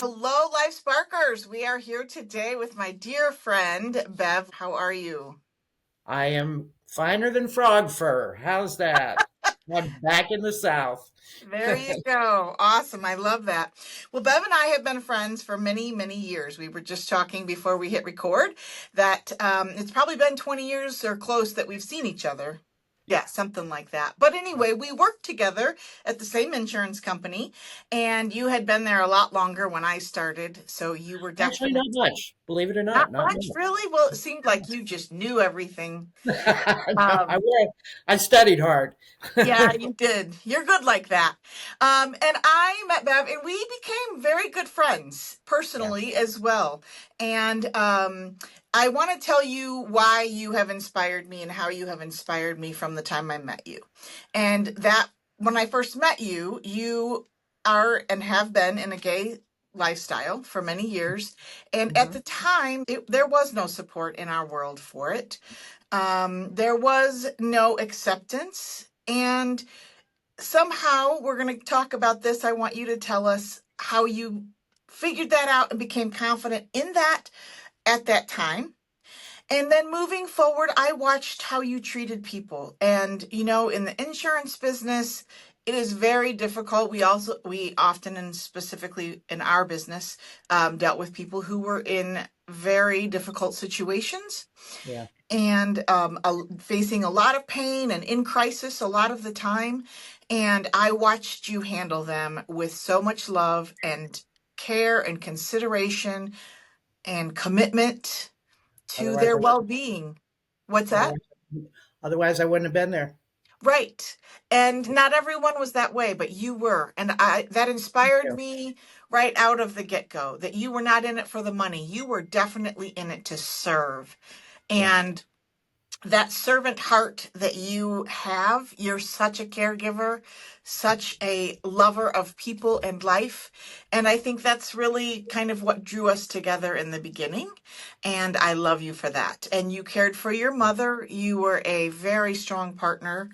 Hello, Life Sparkers. We are here today with my dear friend, Bev. How are you? I am finer than frog fur. How's that? I'm back in the South. There you go. Awesome. I love that. Well, Bev and I have been friends for many, many years. We were just talking before we hit record that it's probably been 20 years or close that we've seen each other. Yeah, something like that. But anyway, we worked together at the same insurance company, and you had been there a lot longer when I started. So you were Actually, definitely not much. Believe it or not not, not much, much. really. Well, it seemed like you just knew everything. No, Um, I studied hard. Yeah, you did. You're good like that. And I met Bev, and we became very good friends Yeah. personally as well. And I want to tell you why you have inspired me and how you have inspired me from the time I met you. And that when I first met you, you are and have been in a gay lifestyle for many years. And at Mhm. the time, there was no support in our world for it. There was no acceptance. And somehow we're going to talk about this. I want you to tell us how you figured that out and became confident in that at that time. And then moving forward, I watched how you treated people. And, in the insurance business, it is very difficult. We often, and specifically in our business, dealt with people who were in very difficult situations Yeah. and facing a lot of pain and in crisis a lot of the time. And I watched you handle them with so much love and care and consideration and commitment to Otherwise, their I well wouldn't. being. What's that? Otherwise, otherwise, I wouldn't have been there. Right. And not everyone was that way, but you were. And that inspired Yeah. me right out of the get go that you were not in it for the money. You were definitely in it to serve. Yeah. And that servant heart that you have, you're such a caregiver, such a lover of people and life. And I think that's really kind of what drew us together in the beginning. And I love you for that. And you cared for your mother. You were a very strong partner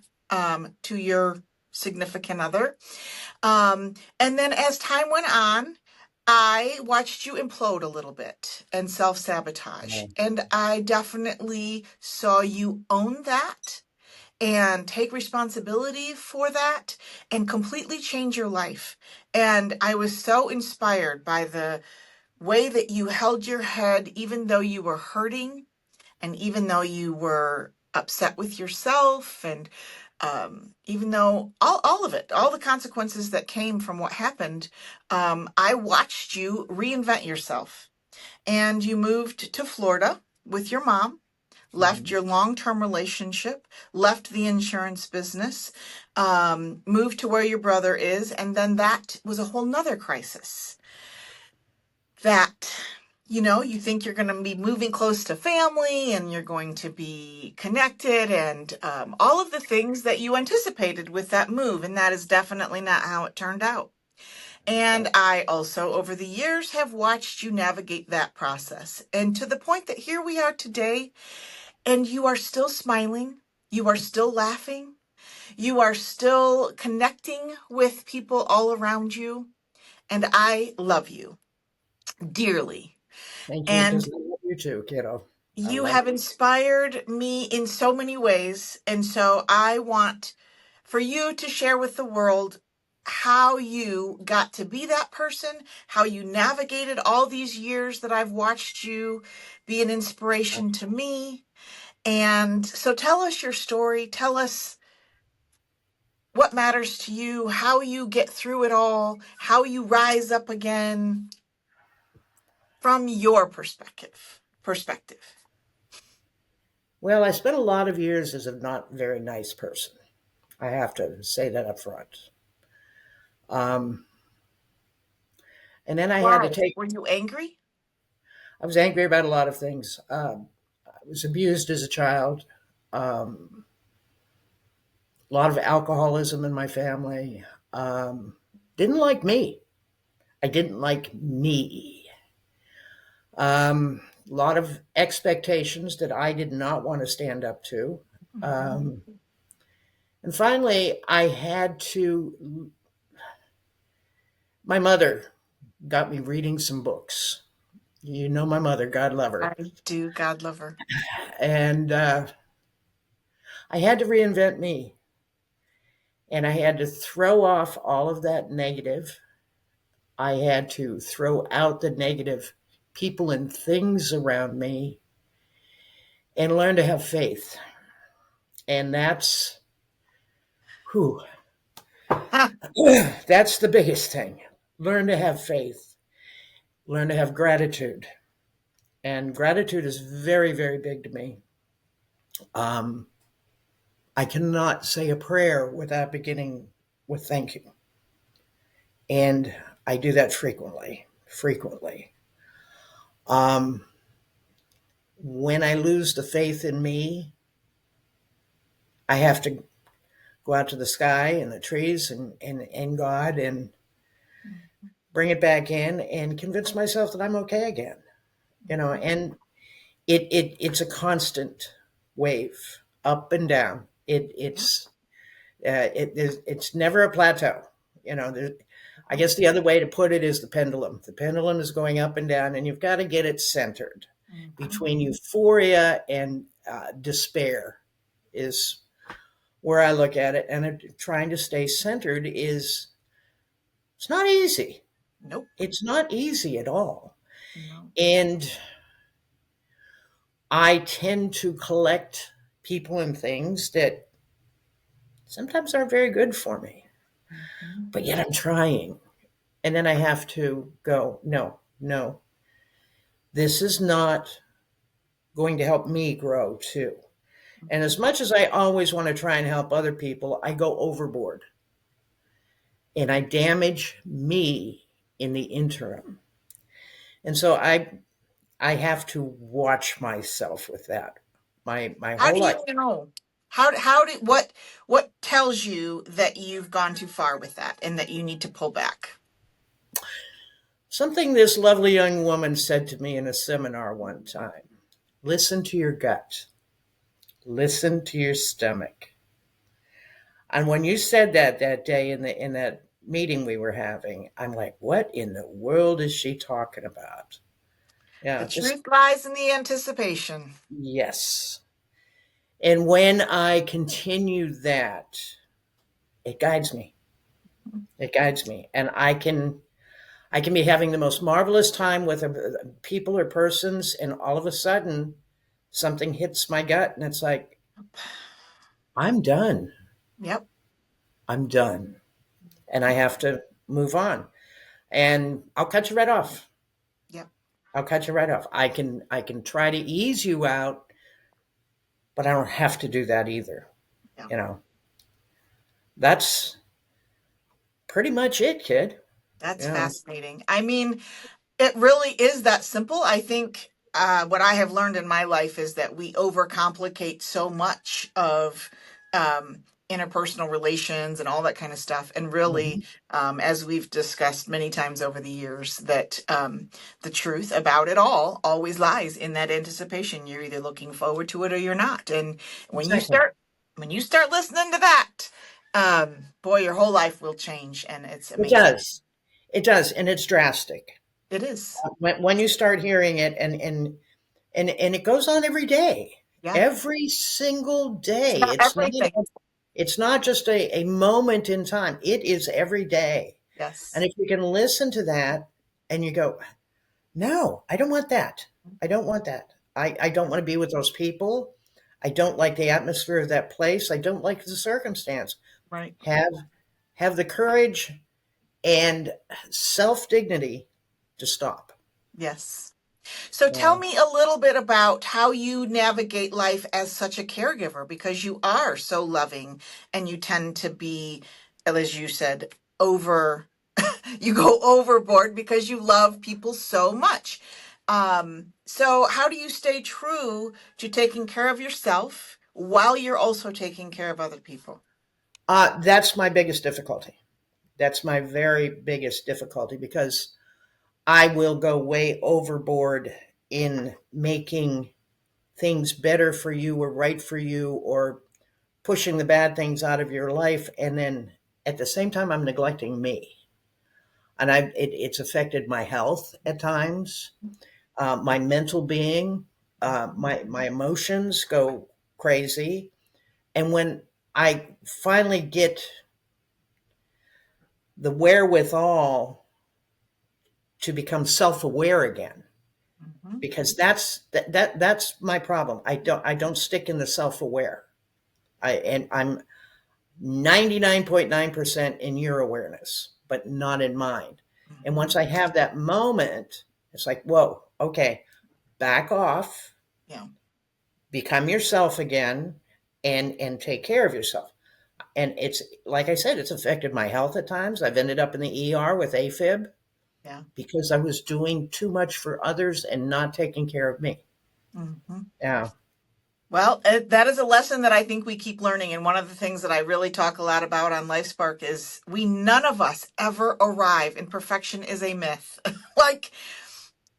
to your significant other. And then as time went on, I watched you implode a little bit and self sabotage. Yeah. And I definitely saw you own that and take responsibility for that and completely change your life. And I was so inspired by the way that you held your head, even though you were hurting and even though you were upset with yourself and even though all of it, all the consequences that came from what happened, I watched you reinvent yourself. And you moved to Florida with your mom, left Mhm. your long term relationship, left the insurance business, moved to where your brother is. And then that was a whole nother crisis that you think you're going to be moving close to family and you're going to be connected and all of the things that you anticipated with that move. And that is definitely not how it turned out. Yeah. And I also, over the years, have watched you navigate that process. And to the point that here we are today, and you are still smiling, you are still laughing, you are still connecting with people all around you. And I love you dearly. Thank you, And because I love you too, kiddo. I you love have inspired me in so many ways. And so I want for you to share with the world how you got to be that person, how you navigated all these years that I've watched you be an you. inspiration to me. And so tell us your story. Tell us what matters to you, how you get through it all, how you rise up again from your perspective. Well, I spent a lot of years as a not very nice person. I have to say that up front. Um, and then I had to Why? take. Were you angry? I was angry about a lot of things. I was abused as a child. A lot of alcoholism in my family. Um, didn't like me. I didn't like me. A lot of expectations that I did not want to stand up to. Mhm. Um, and finally, I had to. My mother. got me reading some books. You know my mother, God love I her. do. God love her. And I had to reinvent me. And I had to throw off all of that negative. I had to throw out the negative people and things around me and learn to have faith. And whew, Huh. that's the biggest thing. Learn to have faith, learn to have gratitude. And gratitude is very, very big to me. Um, I cannot say a prayer without beginning with thank you. And I do that frequently, frequently. Um, when I lose the faith in me, I have to go out to the sky and the trees and God and bring it back in and convince myself that I'm okay again. And it's a constant wave up and down. Yep. It's never a plateau. I guess the other way to put it is the pendulum. The pendulum is going up and down, and you've got to get it centered Mhm. between euphoria and despair. Is where I look at it, and trying to stay centered is it's not easy. Nope. It's not easy at all, No. and I tend to collect people and things that sometimes aren't very good for me, Mhm. but yet I'm trying. And then I have to go, no, no, this is not going to help me grow too. And as Mhm. much as I always want to try and help other people, I go overboard and I damage me in the interim. And so I have to watch myself with that. My How whole do life. you know? How do what tells you that you've gone too far with that and that you need to pull back? Something this lovely young woman said to me in a seminar one time. Listen to your gut. Listen to your stomach. And when you said that day in that meeting we were having, I'm like, what in the world is she talking about? The Yeah, just truth lies in the anticipation. yes. And when I continue that, it guides me. It guides me, and I can be having the most marvelous time with people or persons, and all of a sudden, something hits my gut, and it's like, I'm done. Yep. I'm done, and I have to move on. And I'll cut you right off. Yep. I'll cut you right off. I can try to ease you out, but I don't have to do that either. Yep. You know, that's pretty much it, kid. That's You know, fascinating. I mean, it really is that simple. I think what I have learned in my life is that we overcomplicate so much of interpersonal relations and all that kind of stuff. And really, mhm, as we've discussed many times over the years, that the truth about it all always lies in that anticipation. You're either looking forward to it or you're not. And when you exactly. start when you start listening to that, boy, your whole life will change, and it's It amazing. does. It does, and it's drastic. It is. When you start hearing it, and it goes on Yeah. every single It's day. about everything. It's not just a moment in time. It is every day. And Yes. if you can listen to that and you go, no, I don't want that. I don't want that. I don't want to be with those people. I don't like the atmosphere of that place. I don't like the circumstance. Right. Have have the courage and self dignity to stop. Yes. So tell Yeah. me a little bit about how you navigate life as such a caregiver because you are so loving and you tend to be, as you said, over, you go overboard because you love people so much. So how do you stay true to taking care of yourself while you're also taking care of other people? That's my biggest difficulty. That's my very biggest difficulty because I will go way overboard in making things better for you or right for you or pushing the bad things out of your life. And then at the same time, I'm neglecting me. and it's affected my health at times, my mental being, my emotions go crazy. And when I finally get the wherewithal to become self-aware again, Mhm. because that's my problem. I don't stick in the self-aware. I'm 99.9% in your awareness, but not in mine. And once Mhm. I have that moment, it's like, whoa, okay, back off, Yeah. become yourself again, and take care of yourself. And it's like I said, it's affected my health at times. I've ended up in the ER with AFib Yeah. because I was doing too much for others and not taking care of me. Mhm. Yeah. Well, that is a lesson that I think we keep learning. And one of the things that I really talk a lot about on LifeSpark is none of us ever arrive, and perfection is a myth. Like,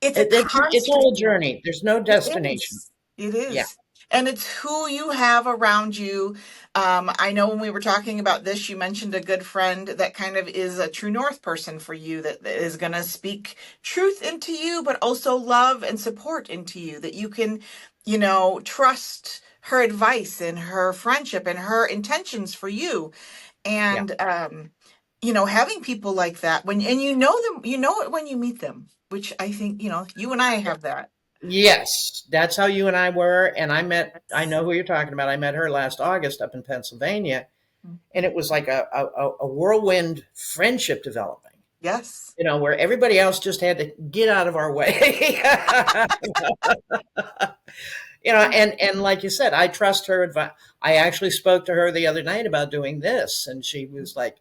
it's a It's constant. all a journey. There's no It destination. is. It Yeah. is. And it's who you have around you. I know when we were talking about this, you mentioned a good friend that kind of is a true north person for you, that is going to speak truth into you, but also love and support into you, that you can, trust her advice and her friendship and her intentions for you. Yeah. And, having people like that and you know them, you know it when you meet them, which I think, you and I have that. Yes, that's how you and I were. And I Yes. know who you're talking about. I met her last August up in Pennsylvania, and Mhm. it was like a whirlwind friendship developing, Yes. where everybody else just had to get out of our way. And like you said, I trust her advice. I actually spoke to her the other night about doing this, and she was like,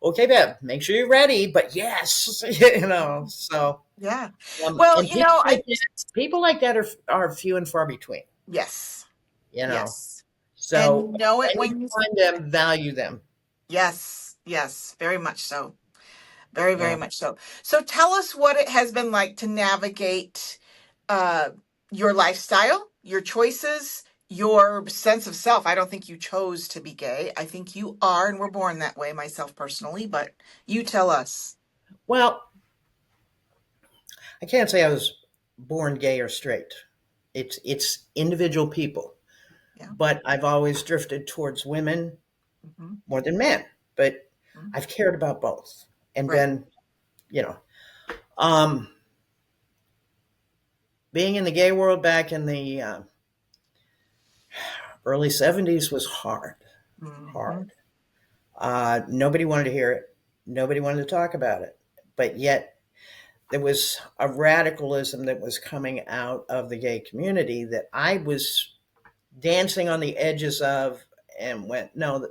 okay, Bev, make sure you're ready, but yes, so, Yeah. Well, and people like that are few and far between, yes. you know, Yes. so And know it when you when you, find them, value them. yes. Yes. Very much so. Very, very Yeah. much so. So tell us what it has been like to navigate uh, your lifestyle, your choices, your sense of self. I don't think you chose to be gay. I think you are, and we're born that way, myself personally, but you tell us. Well, I can't say I was born gay or straight. It's individual people, Yeah. but I've always drifted towards women Hmm. more than men. But Hmm. I've cared about both and Right. been, you know, um, being in the gay world back in the early '70s was hard, Hmm. hard. Nobody wanted to hear it. Nobody wanted to talk about it. But yet there was a radicalism that was coming out of the gay community that I was dancing on the edges of, and went, no,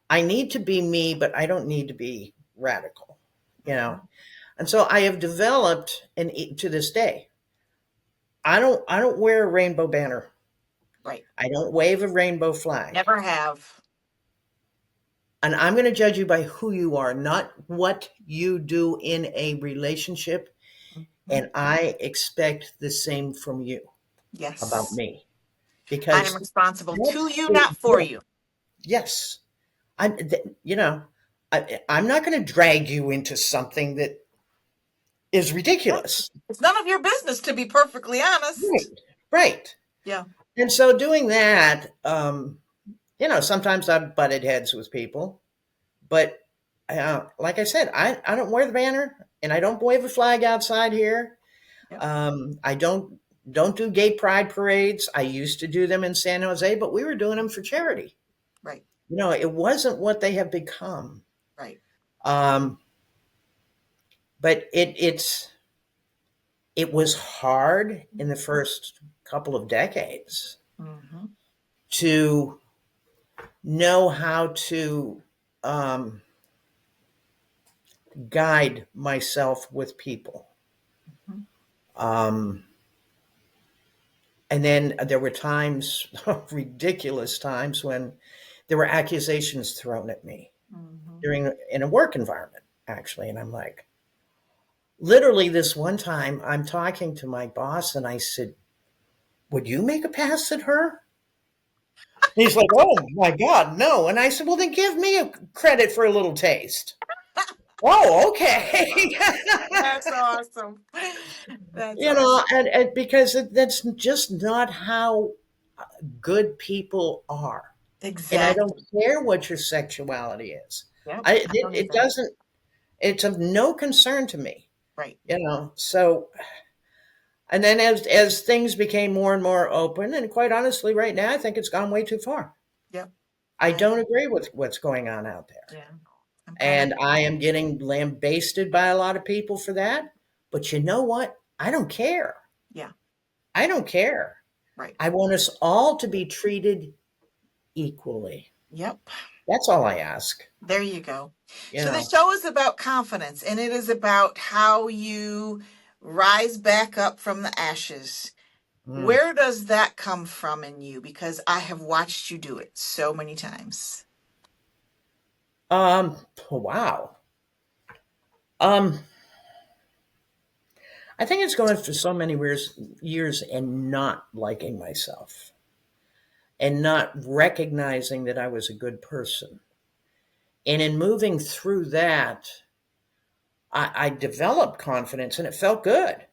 I need to be me, but I don't need to be radical, you know? Hmm. And so I have developed, and to this day, I don't wear a rainbow banner. Right. I don't wave a rainbow flag. Never have. And I'm going to judge you by who you are, not what you do in a relationship. Hmm. And I expect the same from you about Yes. me, I am because responsible to that's you, the, not for yeah, you. yes. I'm, I'm not going to drag you into something that is Yeah. ridiculous. It's none of your business, to be perfectly honest. Right. Right. Yeah. And so doing that, sometimes I've butted heads with people, but like I said, I don't wear the banner, and I don't wave a flag outside here. Yep. I don't do gay pride parades. I used to do them in San Jose, but we were doing them for charity. Right. It wasn't what they have become. Right. Um, but it was hard in the first couple of decades Hmm. to know how to um, guide myself with people. Hmm. Um, and then there were times, ridiculous times, when there were accusations thrown at me Hmm. in a work environment, actually. And I'm like, literally, this one time I'm talking to my boss, and I said, would you make a pass at her? He's like, oh my God, no. And I said, well, then give me a credit for a little taste. Oh, That's okay. awesome. That's awesome. That's You know, awesome. and because that's just not how good people are. And I don't Exactly. care what your sexuality is. Yep. I I it, don't it either. doesn't. It's of no concern to me. Right. You know. So, and then as things became more and more open, and quite honestly, right now, I think it's gone way too far. Yep. I I don't agree with what's going on out there. yeah. I'm kind of And I am getting lambasted by a lot of people for that. But you know what? I don't care. yeah. I don't care. Right. I want us all to be treated equally. Yep. That's all I ask. There you go. You So the know. show is about confidence, and it is about how you rise back up from the ashes. Mm. Where does that come from in you? Because I have watched you do it so many times. Wow. Um, I think it's going for so many years and not liking myself and not recognizing that I was a good person. And in moving through that, I developed confidence and it felt good.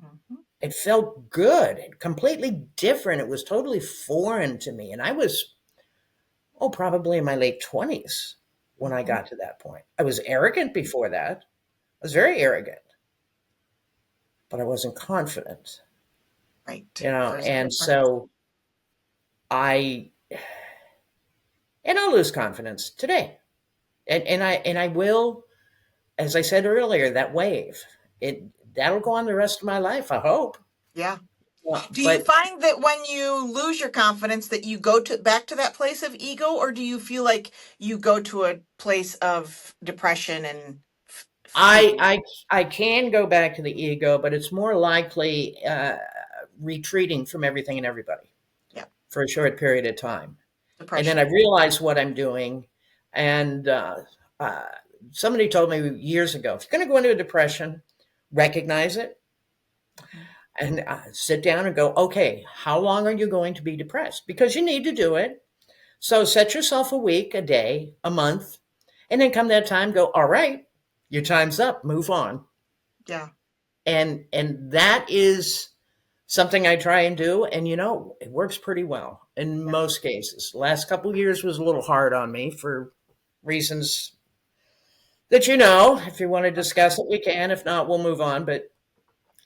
Mhm. It felt good, completely different. It was totally foreign to me. And I was, oh, probably in my late 20s when I Mhm. got to that point. I was arrogant before that. I was very arrogant, but I wasn't confident, Right. you know. There's a And difference. so I, and I'll lose confidence today. And I will, as I said earlier, that wave, it, that'll go on the rest of my life, I hope. Yeah. Do you But find that when you lose your confidence that you go to back to that place of ego, or do you feel like you go to a place of depression and fear? I I I can go back to the ego, but it's more likely retreating from everything and everybody Yeah. for a short period of time, and then I Depression. realize what I'm doing. And uh, somebody told me years ago, if you're going to go into a depression, recognize it Mhm. and sit down and go, okay, how long are you going to be depressed? Because you need to do it. So set yourself a week, a day, a month, and then come that time, go, all right, your time's up, move on. Yeah. And that is something I try and do, and you know, it works pretty well in Yeah. most cases. Last couple of years was a little hard on me for reasons that you know. If you want to Okay. discuss it, we can. If not, we'll move on. But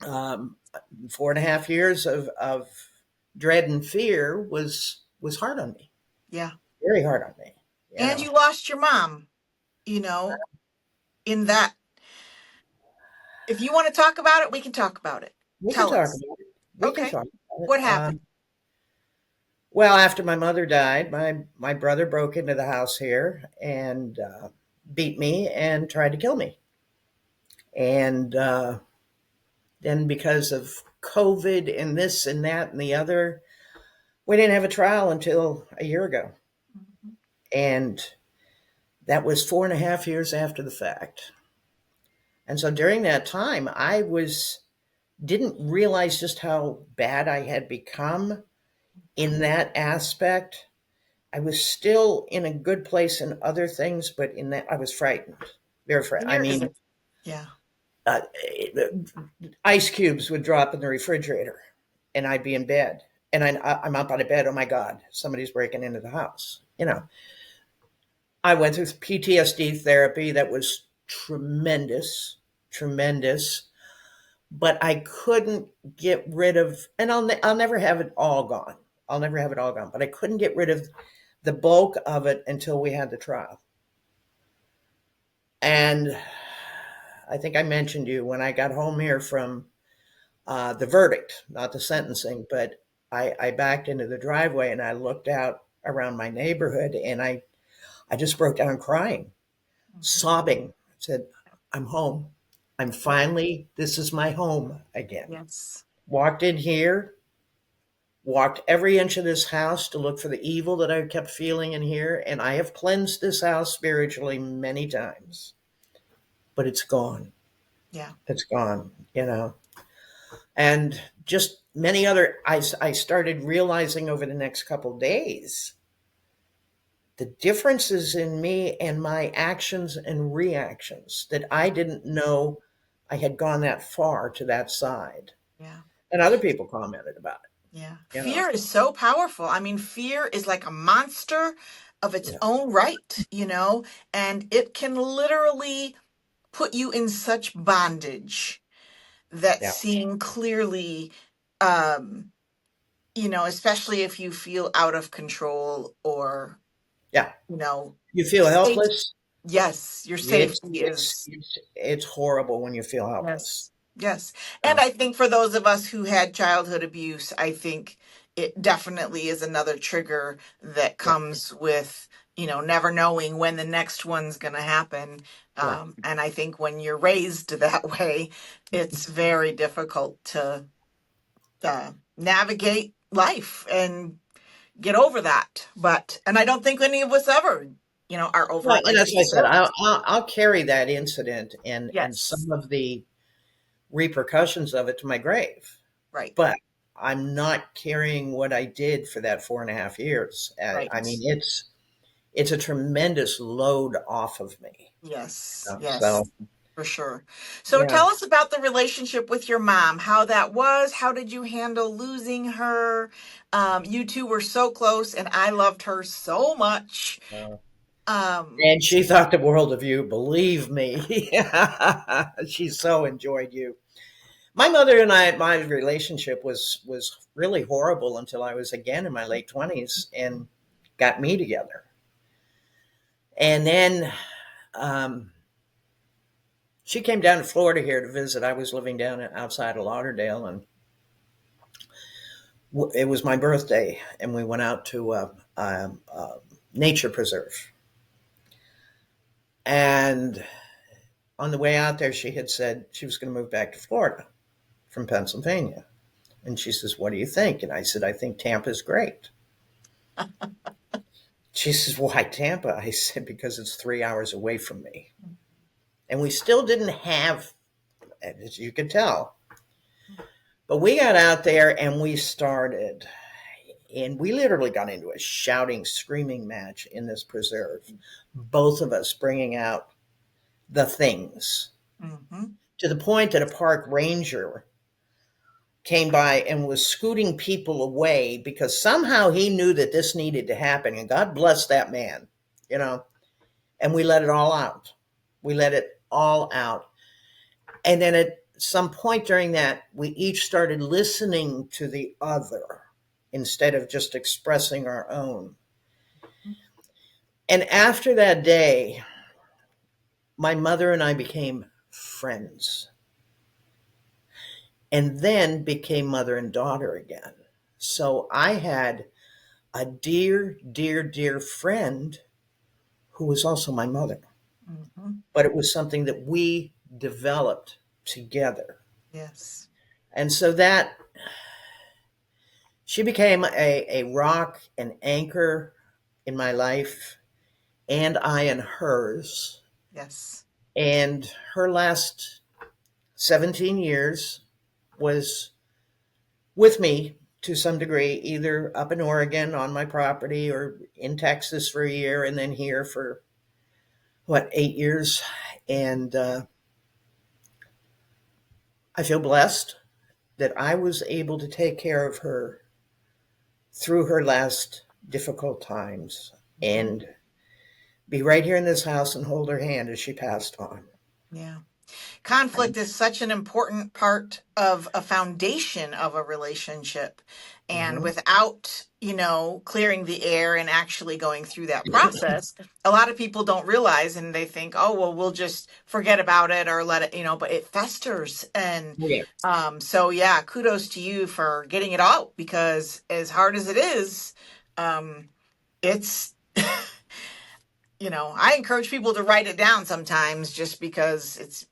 um, 4.5 years of dread and fear was hard on me, Yeah. very hard on me. You And know, you lost your mom, you know, in that. If you want to talk about it, we can talk about it. we can Tell talk us. about it. We can Okay. talk about it. What happened? Well, after my mother died, my brother broke into the house here and beat me and tried to kill me. And then because of COVID and this and that and the other, we didn't have a trial until a year ago. Mhm. And that was 4.5 years after the fact. And so during that time, I was didn't realize just how bad I had become in that aspect. I was still in a good place in other things, but in that I was frightened, very frightened. And I you're, mean, yeah. uh, ice cubes would drop in the refrigerator, and I'd be in bed, and I'm up out of bed. Oh my God, somebody's breaking into the house. You know, I went through PTSD therapy that was tremendous, tremendous, but I couldn't get rid of, and I'll never have it all gone. I'll never have it all gone, but I couldn't get rid of the bulk of it until we had the trial. And I think I mentioned you when I got home here from the verdict, not the sentencing, but I backed into the driveway and I looked out around my neighborhood and I just broke down crying, Mhm. sobbing. I said, I'm home. I'm Yep. finally, this is my home again. Yes. Walked in here, walked every inch of this house to look for the evil that I kept feeling in here. And I have cleansed this house spiritually many times, but it's gone. Yeah. It's gone, you know. And just many other, I started realizing over the next couple of days the differences in me and my actions and reactions that I didn't know I had gone that far to that side. Yeah. And other people commented about Yeah. it, you know. Fear is so powerful. I mean, fear is like a monster of its Yeah. own right, and it can literally put you in such bondage that Yeah. seeing clearly, um, especially if you feel out of control or, Yeah. you know, You feel safe. helpless. Yes, your It's safety it's is. it's horrible when you feel helpless. Yes. Yes. And Yeah. I think for those of us who had childhood abuse, I think it definitely is another trigger that Yeah. comes with, never knowing when the next one's going to happen. Yeah. And I think when you're raised that way, it's very difficult to navigate life and get over that. And I don't think any of us ever, are over Well, it and like as you I said, said. I'll carry that incident and Yes. some of the repercussions of it to my grave. Right. But I'm not carrying what I did for that 4.5 years. I Right. mean, it's a tremendous load off of me. Yes. So Yes. For sure. So yeah. tell us about the relationship with your mom, how that was. How did you handle losing her? You two were so close, and I loved her so much. Uh, Um, and she thought the world of you, believe me. She so enjoyed you. My mother and my relationship was really horrible until I was again in my late 20s and got me together. And then she came down to Florida here to visit. I was living down outside of Lauderdale, and it was my birthday, and we went out to a nature preserve. And on the way out there, she had said she was going to move back to Florida from Pennsylvania. And she says, "What do you think?" And I said, "I think Tampa's great." She says, "Why Tampa?" I said, "Because it's 3 hours away from me." And we still didn't have, as you could tell, but we got out there and we started. And we literally got into a shouting, screaming match in this preserve, both of us bringing out the things mhm. to the point that a park ranger came by and was scooting people away because somehow he knew that this needed to happen. And God bless that man, you know. And we let it all out. We let it all out. And then at some point during that, we each started listening to the other instead of just expressing our own. And after that day, my mother and I became friends and then became mother and daughter again. So I had a dear, dear, dear friend who was also my mother, Mhm. but it was something that we developed together. Yes. And so that she became a rock, an anchor in my life, and I in hers. Yes. And her last 17 years was with me to some degree, either up in Oregon on my property or in Texas for a year and then here for 8 years. And I feel blessed that I was able to take care of her through her last difficult times Mhm. and be right here in this house and hold her hand as she passed on. Yeah. Conflict is such an important part of a foundation of a relationship. And Mm-hmm. without, clearing the air and actually going through that process, a lot of people don't realize and they think, oh, well, we'll just forget about it or let it, but it festers. And Yeah. so, yeah, kudos to you for getting it out because as hard as it is, it's I encourage people to write it down sometimes just because it's,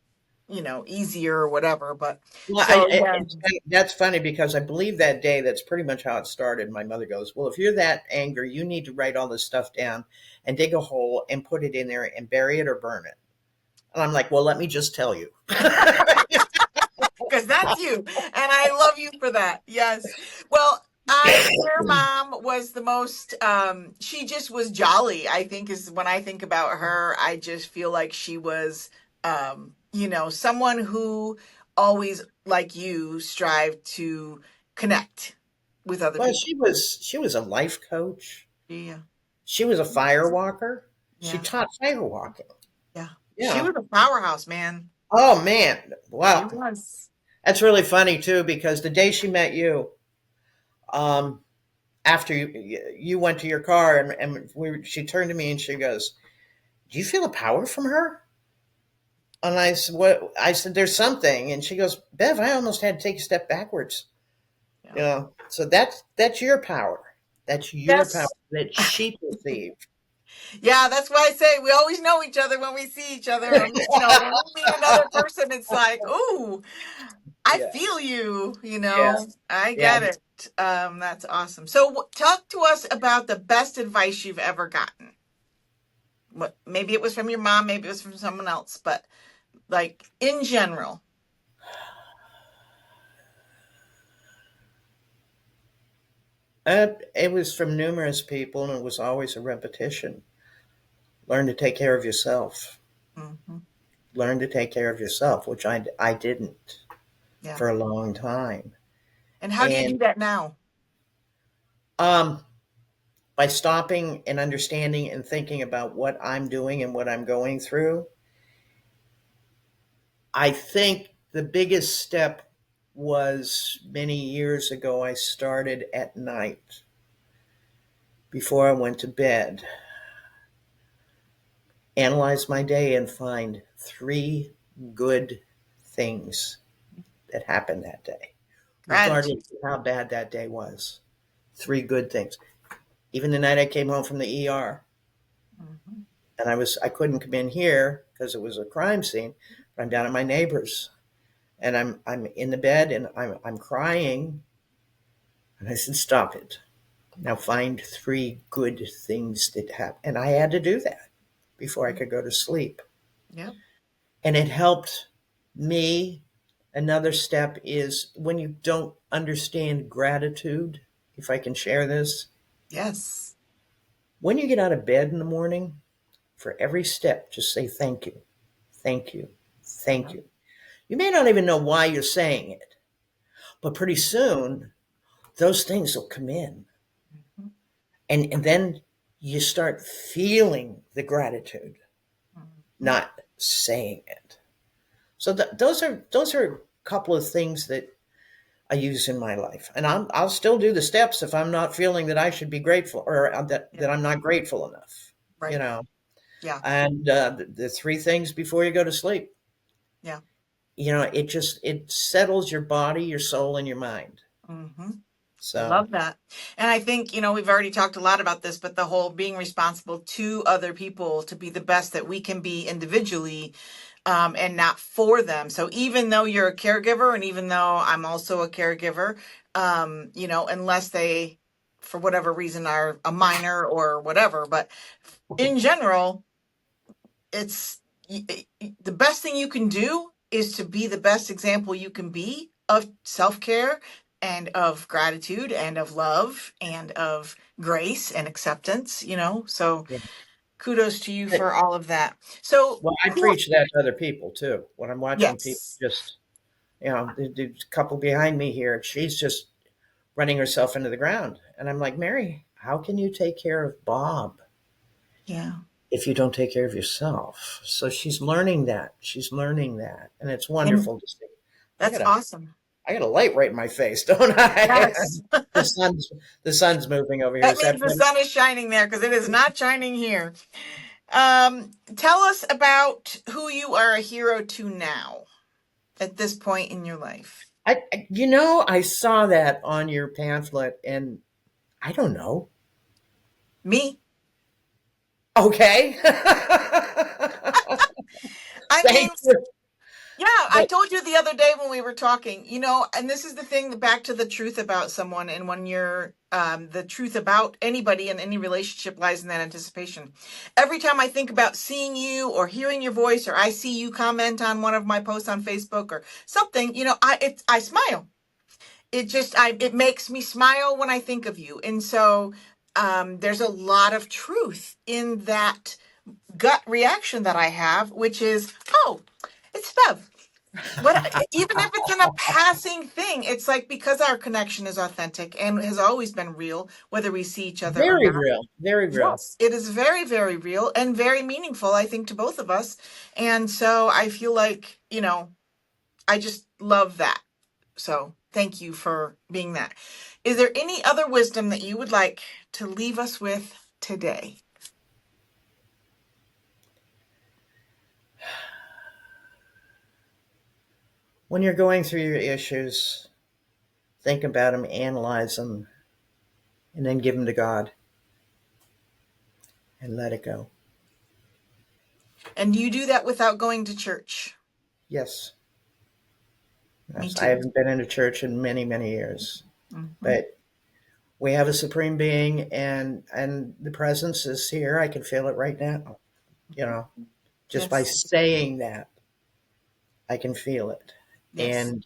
easier or whatever. But Well, so yeah. that's funny because I believe that day that's pretty much how it started. My mother goes, "Well, if you're that angry, you need to write all this stuff down and dig a hole and put it in there and bury it or burn it." And I'm like, "Well, let me just tell you." Because that's you. And I love you for that. Yes. Well, Your mom was the most, she just was jolly, I think, is when I think about her. I just feel like she was, someone who always, like you, strived to connect with other Well, people. she was a life coach. Yeah. She was a fire walker. She Yeah. taught fire walking. Yeah. She Yeah. was a powerhouse, man. Oh man. She Wow. was. That's really funny too, because the day she met you, um, after you went to your car and she turned to me and she goes, "Do you feel a power from her?" And I said, "What?" I said, "There's something." And she goes, "Bev, I almost had to take a step backwards." Yeah. You know, so that's your power. That's your power Yes. that she perceived. Yeah, that's why I say we always know each other when we see each other. Or, when we meet another person, it's like, ooh, I Yeah, feel you, yeah, I yeah. get it. That's awesome. So talk to us about the best advice you've ever gotten. What, maybe it was from your mom, maybe it was from someone else, but like in general. It was from numerous people, and it was always a repetition. Learn to take care of yourself. Hmm. Learn to take care of yourself, which I didn't Yeah. for a long time. And how do you do And that now? um, by stopping and understanding and thinking about what I'm doing and what I'm going through, I think the biggest step was many years ago. I started at night before I went to bed, analyze my day and find three good things that happened that day, regardless Gratitude. of how bad that day was. Three good things. Even the night I came home from the ER, Hmm. and I couldn't come in here because it was a crime scene. But I'm down at my neighbor's, and I'm in the bed and I'm crying, and I said, "Stop it! Now find three good things that happen." And I had to do that before I could go to sleep, Yep. and it helped me. Another step is when you don't understand gratitude. If I can share this, Yes. when you get out of bed in the morning, for every step, just say thank you, thank you, thank Yep. you. You may not even know why you're saying it, but pretty soon those things will come in. Mhm. And then you start feeling the gratitude, Mhm. not saying it. So those are a couple of things that I use in my life, and I'll still do the steps if I'm not feeling that I should be grateful or that Yeah. I'm not grateful enough. You Right. know, Yeah. and the three things before you go to sleep. Yeah. It settles your body, your soul, and your mind. Hmm. I So love that. And I think, we've already talked a lot about this, but the whole being responsible to other people to be the best that we can be individually, and not for them. So even though you're a caregiver, and even though I'm also a caregiver, unless they, for whatever reason, are a minor or whatever, but in general, it's the best thing you can do is to be the best example you can be of self-care and of gratitude and of love and of grace and acceptance, so yeah. kudos to you for all of that. So Well, I who preach that to other people too. When I'm watching people, yes. just there's a couple behind me here. She's just running herself into the ground, and I'm like, Mary, how can you take care of Bob Yeah. if you don't take care of yourself? So she's learning that. She's learning that, and it's And wonderful to see. I that's got a awesome. I got a light right in my face, don't I? Yes. the sun's the sun's moving over here. That Is that means the better? sun is shining there because it is not shining here. Tell us about who you are a hero to now at this point in your life. I saw that on your pamphlet, and I don't know. Me. Okay. I Thank mean, you. yeah, I But told you the other day when we were talking, and this is the thing, back to the truth about someone, and when you're, the truth about anybody in any relationship lies in that anticipation. Every time I think about seeing you or hearing your voice, or I see you comment on one of my posts on Facebook or something, I smile. it makes me smile when I think of you. And so there's a lot of truth in that gut reaction that I have, which is, oh, it's Bev. What, even if it's in a passing thing, it's like, because our connection is authentic and has always been real, whether we see each other or Very not. real. Very real. Yes, it is very, very real and very meaningful, I think, to both of us. And so I feel like, I just love that. So thank you for being that. Is there any other wisdom that you would like to leave us with today? When you're going through your issues, think about them, analyze them, and then give them to God and let it go. And you do that without going to church. Yes. Me Yes. I too. haven't been in a church in many, many years, Hmm. but we have a supreme being, and the presence is here. I can feel it right now. You know, just by Yes. saying that, I can feel it. Yes. And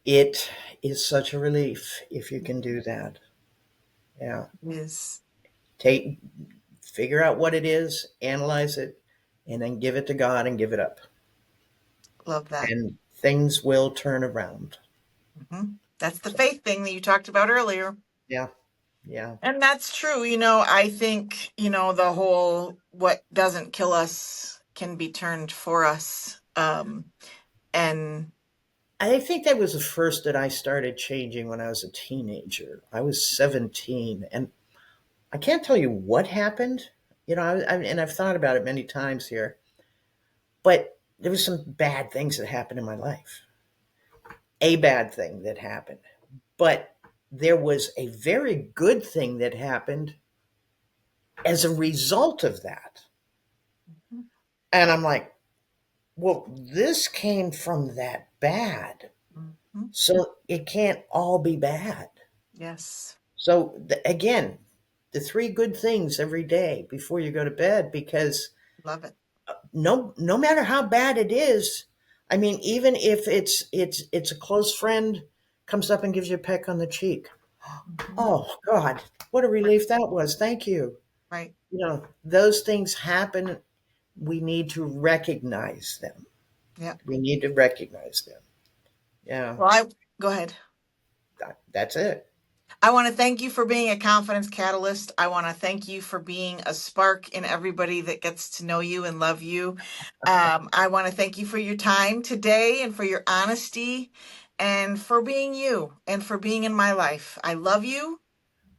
it is such a relief if you can do that. Yeah. Yes. Take Figure out what it is, analyze it, and then give it to God and give it up. Love that. And things will turn around. Hmm. That's the So, faith thing that you talked about earlier. yeah. Yeah. And that's true. I think, the whole what doesn't kill us can be turned for us. And I think that was the first that I started changing when I was a teenager. I was 17, and I can't tell you what happened. And I've thought about it many times here, but there was some bad things that happened in my life. A bad thing that happened, but there was a very good thing that happened as a result of that. And I'm like, well, this came from that bad. Mhm. So it can't all be bad. Yes, So again, the three good things every day before you go to bed, because love it. no matter how bad it is, I mean, even if it's a close friend comes up and gives you a peck on the cheek. Mhm. Oh God, what a relief that was. Thank you. Right. Those things happen. We need to recognize them. Yeah. We need to recognize them. Yeah, Well, I go ahead. that's it. I want to thank you for being a confidence catalyst. I want to thank you for being a spark in everybody that gets to know you and love you. I want to thank you for your time today and for your honesty and for being you and for being in my life. I love you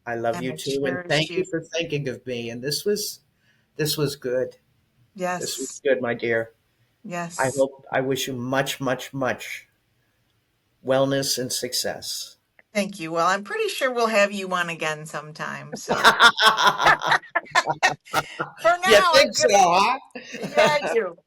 I love and you I too, and cherish thank you you. for thinking of me. And this was good. This was Yes. good, my dear. Yes. I wish you much, much, much wellness and success. Thank you. Well, I'm pretty sure we'll have you on again sometime. So for You now, think so, huh? yeah, I do.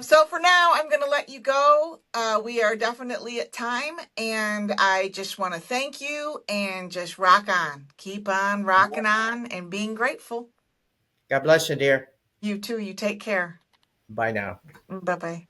So for now, I'm going to let you go. We are definitely at time, and I just want to thank you and just rock on. Keep on rocking on and being grateful. God bless you, dear. You too. You take care. Bye now. Bye bye.